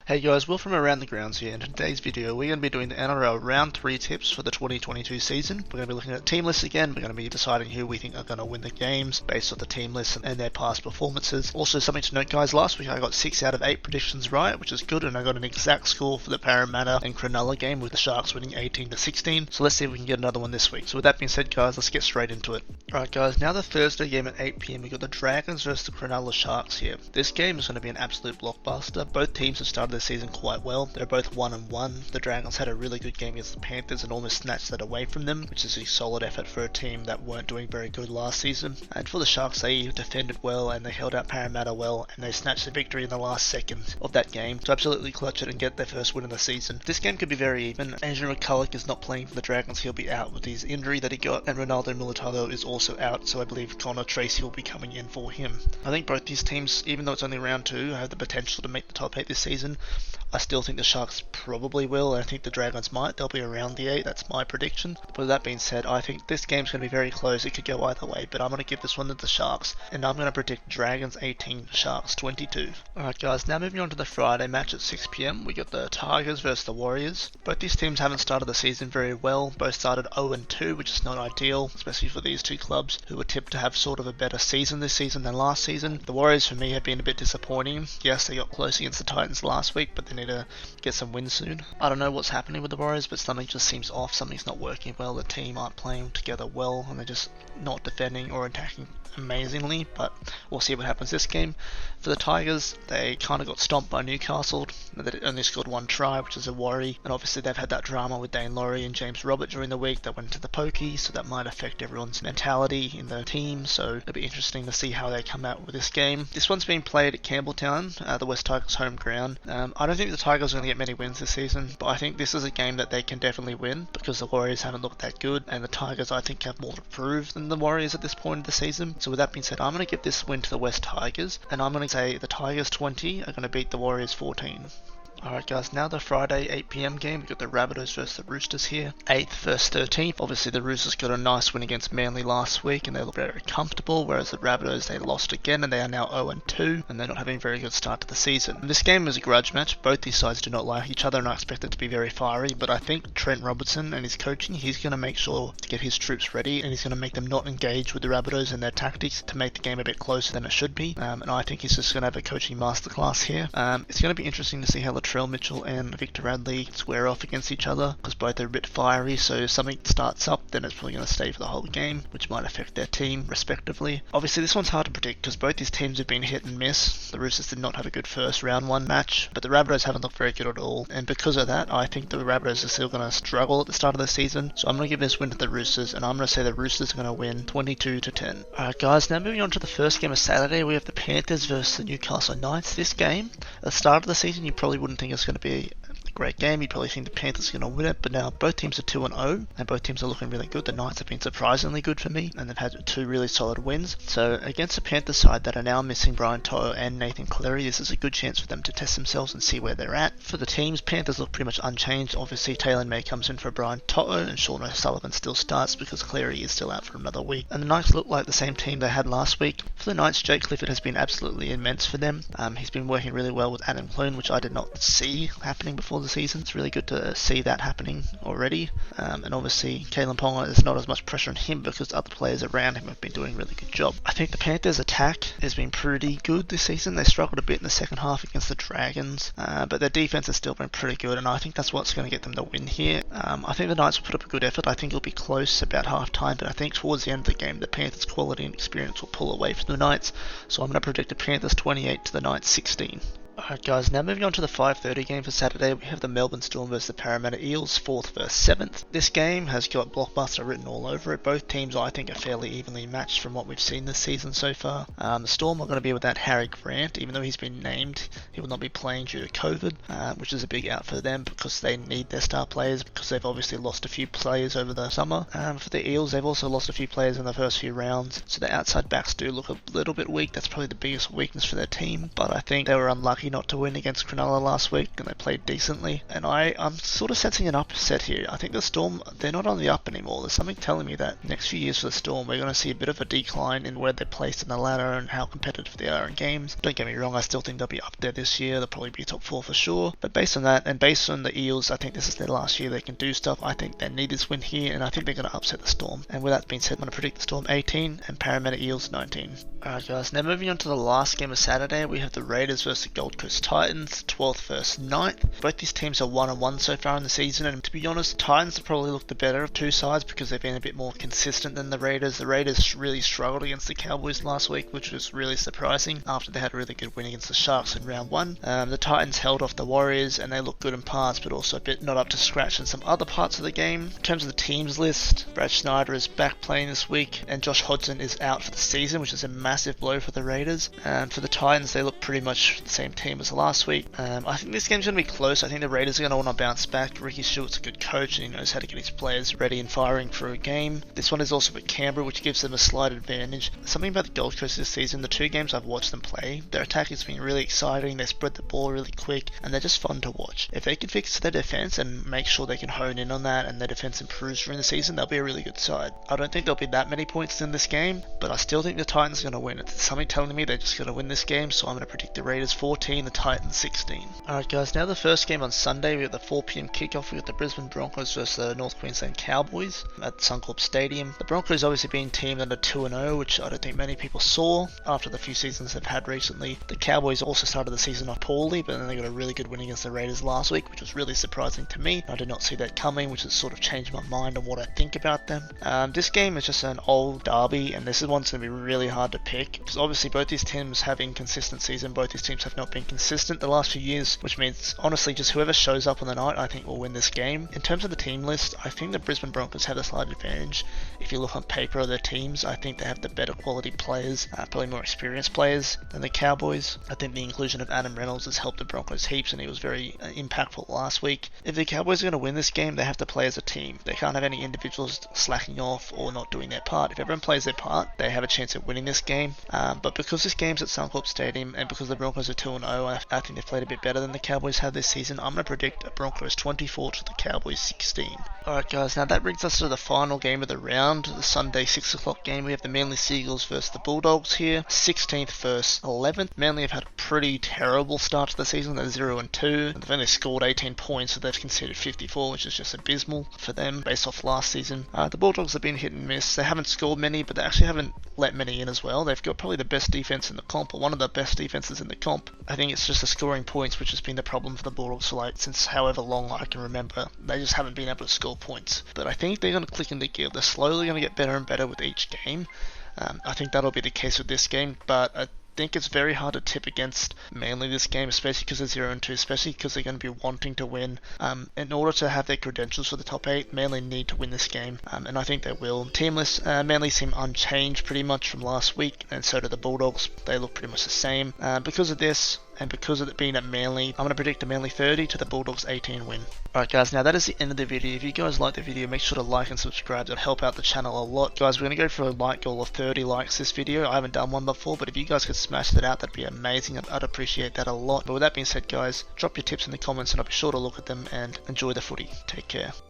Hey guys, Will from Around the Grounds here, and in today's video we're going to be doing the NRL Round 3 tips for the 2022 season. We're going to be looking at team lists again, we're going to be deciding who we think are going to win the games based on the team lists and their past performances. Also something to note guys, last week I got 6 out of 8 predictions right, which is good, and I got an exact score for the Parramatta and Cronulla game with the Sharks winning 18-16, so let's see if we can get another one this week. So with that being said guys, let's get straight into it. Alright guys, now the Thursday game at 8 PM, we got the Dragons versus the Cronulla Sharks here. This game is going to be an absolute blockbuster. Both teams have started the season quite well. They're both 1-1. The Dragons had a really good game against the Panthers and almost snatched that away from them, which is a solid effort for a team that weren't doing very good last season. And for the Sharks, they defended well and they held out Parramatta well, and they snatched the victory in the last second of that game to absolutely clutch it and get their first win of the season. This game could be very even. Andrew McCulloch is not playing for the Dragons. He'll be out with his injury that he got, and Ronaldo Mulitalo is also out, so I believe Connor Tracy will be coming in for him. I think both these teams, even though it's only round 2, have the potential to make the top 8 this season. I still think the Sharks probably will, and I think the Dragons might. They'll be around the 8, that's my prediction. But with that being said, I think this game's going to be very close. It could go either way, but I'm going to give this one to the Sharks, and I'm going to predict Dragons 18, Sharks 22. Alright guys, now moving on to the Friday match at 6 PM, we got the Tigers versus the Warriors. Both these teams haven't started the season very well. Both started 0-2, which is not ideal, especially for these two clubs who were tipped to have sort of a better season this season than last season. The Warriors for me have been a bit disappointing. Yes, they got close against the Titans last week, but they need to get some wins soon. I don't know what's happening with the Warriors, but something just seems off. Something's not working well. The team aren't playing together well, and they're just not defending or attacking amazingly, but we'll see what happens this game. For the Tigers, they kind of got stomped by Newcastle. They only scored 1 try, which is a worry, and obviously they've had that drama with Dane Laurie and James Robert during the week that went to the pokey, so that might affect everyone's mentality in the team, so it'll be interesting to see how they come out with this game. This one's being played at Campbelltown, the West Tigers' home ground. I don't think the Tigers are going to get many wins this season, but I think this is a game that they can definitely win because the Warriors haven't looked that good, and the Tigers I think have more to prove than the Warriors at this point of the season. So with that being said, I'm going to give this win to the West Tigers, and I'm going to say the Tigers 20 are going to beat the Warriors 14. Alright guys, now the Friday 8 PM game, we've got the Rabbitohs versus the Roosters here. 8th versus 13th. Obviously the Roosters got a nice win against Manly last week and they look very comfortable, whereas the Rabbitohs, they lost again and they are now 0-2 and they're not having a very good start to the season. This game is a grudge match. Both these sides do not like each other and I expect it to be very fiery, but I think Trent Robertson and his coaching, he's going to make sure to get his troops ready and he's going to make them not engage with the Rabbitohs and their tactics to make the game a bit closer than it should be. And I think he's just going to have a coaching masterclass here. It's going to be interesting to see how Latrell Mitchell and Victor Radley square off against each other because both are a bit fiery, so if something starts up then it's probably going to stay for the whole game, which might affect their team respectively. Obviously this one's hard to predict because both these teams have been hit and miss. The Roosters did not have a good first round 1 match, but the Rabbitohs haven't looked very good at all, and because of that I think the Rabbitohs are still going to struggle at the start of the season, so I'm going to give this win to the Roosters, and I'm going to say the Roosters are going to win 22-10. Alright guys, now moving on to the first game of Saturday, we have the Panthers versus the Newcastle Knights. This game, at the start of the season you probably wouldn't think it's going to be a great game, you'd probably think the Panthers are going to win it, but now both teams are 2-0 and both teams are looking really good. The Knights have been surprisingly good for me and they've had 2 really solid wins, so against the Panthers side that are now missing Brian To'o and Nathan Cleary, this is a good chance for them to test themselves and see where they're at. For the teams, Panthers look pretty much unchanged. Obviously Taylor May comes in for Brian To'o and Sean O'Sullivan still starts because Cleary is still out for another week, and the Knights look like the same team they had last week. For the Knights, Jake Clifford has been absolutely immense for them. He's been working really well with Adam Clune, which I did not see happening before the season. It's really good to see that happening already, and obviously Kalen Ponga, there's not as much pressure on him because other players around him have been doing a really good job. I think the Panthers attack has been pretty good this season. They struggled a bit in the second half against the Dragons, but their defense has still been pretty good, and I think that's what's going to get them the win here. I think the Knights will put up a good effort. I think it'll be close about half time, but I think towards the end of the game the Panthers' quality and experience will pull away from the Knights, so I'm going to predict the Panthers 28 to the Knights 16. Alright guys, now moving on to the 5:30 game for Saturday, we have the Melbourne Storm versus the Parramatta Eels, 4th versus 7th. This game has got blockbuster written all over it. Both teams I think are fairly evenly matched from what we've seen this season so far. The Storm are going to be without Harry Grant, even though he's been named, he will not be playing due to COVID, which is a big out for them because they need their star players because they've obviously lost a few players over the summer. For the Eels, they've also lost a few players in the first few rounds, so the outside backs do look a little bit weak. That's probably the biggest weakness for their team, but I think they were unlucky lucky not to win against Cronulla last week, and they played decently. And I'm sort of sensing an upset here. I think the Storm, they're not on the up anymore. There's something telling me that next few years for the Storm, we're going to see a bit of a decline in where they're placed in the ladder and how competitive they are in games. Don't get me wrong, I still think they'll be up there this year. They'll probably be top 4 for sure. But based on that, and based on the Eels, I think this is their last year they can do stuff. I think they need this win here, and I think they're going to upset the Storm. And with that being said, I'm going to predict the Storm 18 and Parramatta Eels 19. Alright guys, now moving on to the last game of Saturday, we have the Raiders versus the Gold Coast Titans, 12th versus 9th. Both these teams are 1-1 so far in the season, and to be honest, Titans have probably looked the better of two sides because they've been a bit more consistent than the Raiders. The Raiders really struggled against the Cowboys last week, which was really surprising after they had a really good win against the Sharks in round 1. The Titans held off the Warriors, and they looked good in parts, but also a bit not up to scratch in some other parts of the game. In terms of the teams list, Brad Schneider is back playing this week, and Josh Hodgson is out for the season, which is a massive blow for the Raiders. For the Titans, they look pretty much the same team as last week. I think this game's going to be close. I think the Raiders are going to want to bounce back. Ricky Stewart's a good coach, and he knows how to get his players ready and firing for a game. This one is also at Canberra, which gives them a slight advantage. Something about the Gold Coast this season, the two games I've watched them play, their attack has been really exciting. They spread the ball really quick, and they're just fun to watch. If they can fix their defense and make sure they can hone in on that, and their defense improves during the season, they'll be a really good side. I don't think there'll be that many points in this game, but I still think the Titans are going to win. It's something telling me they're just going to win this game, so I'm going to predict the Raiders 14, the Titans 16. Alright guys, now the first game on Sunday, we have the 4 PM kickoff. We got the Brisbane Broncos versus the North Queensland Cowboys at Suncorp Stadium. The Broncos obviously being teamed under 2-0, which I don't think many people saw after the few seasons they've had recently. The Cowboys also started the season off poorly, but then they got a really good win against the Raiders last week, which was really surprising to me. I did not see that coming, which has sort of changed my mind on what I think about them. This game is just an old derby, and this is one's going to be really hard to pick, because obviously both these teams have inconsistencies, and both these teams have not been consistent the last few years, which means honestly just whoever shows up on the night I think will win this game. In terms of the team list, I think the Brisbane Broncos have a slight advantage. If you look on paper of their teams, I think they have the better quality players, probably more experienced players than the Cowboys. I think the inclusion of Adam Reynolds has helped the Broncos heaps, and he was very impactful last week. If the Cowboys are going to win this game, they have to play as a team. They can't have any individuals slacking off or not doing their part. If everyone plays their part, they have a chance at winning this game. But because this game's at Suncorp Stadium, and because the Broncos are 2-0, I think they've played a bit better than the Cowboys have this season. I'm going to predict a Broncos 24 to the Cowboys 16. Alright guys, now that brings us to the final game of the round, the Sunday 6 o'clock game. We have the Manly Seagulls versus the Bulldogs here, 16th versus 11th. Manly have had a pretty terrible start to the season. They're 0-2. They've only scored 18 points, so they've conceded 54, which is just abysmal for them based off last season. The Bulldogs have been hit and miss. They haven't scored many, but they actually haven't let many in as well. They've got probably the best defense in the comp, or one of the best defenses in the comp. I think it's just the scoring points which has been the problem for the Bulldogs for since however long I can remember. They just haven't been able to score points. But I think they're going to click into gear. They're slowly going to get better and better with each game. I think that'll be the case with this game, but I think it's very hard to tip against Manly this game, especially because they're 0-2, especially because they're going to be wanting to win. In order to have their credentials for the top 8, Manly need to win this game, and I think they will. Team list, Manly seem unchanged pretty much from last week, and so do the Bulldogs. They look pretty much the same. Because of this, and because of it being at Manly, I'm going to predict a Manly 30 to the Bulldogs 18 win. Alright guys, now that is the end of the video. If you guys like the video, make sure to like and subscribe. It'll help out the channel a lot. Guys, we're going to go for a like goal of 30 likes this video. I haven't done one before, but if you guys could smash that out, that'd be amazing. I'd appreciate that a lot. But with that being said guys, drop your tips in the comments and I'll be sure to look at them and enjoy the footy. Take care.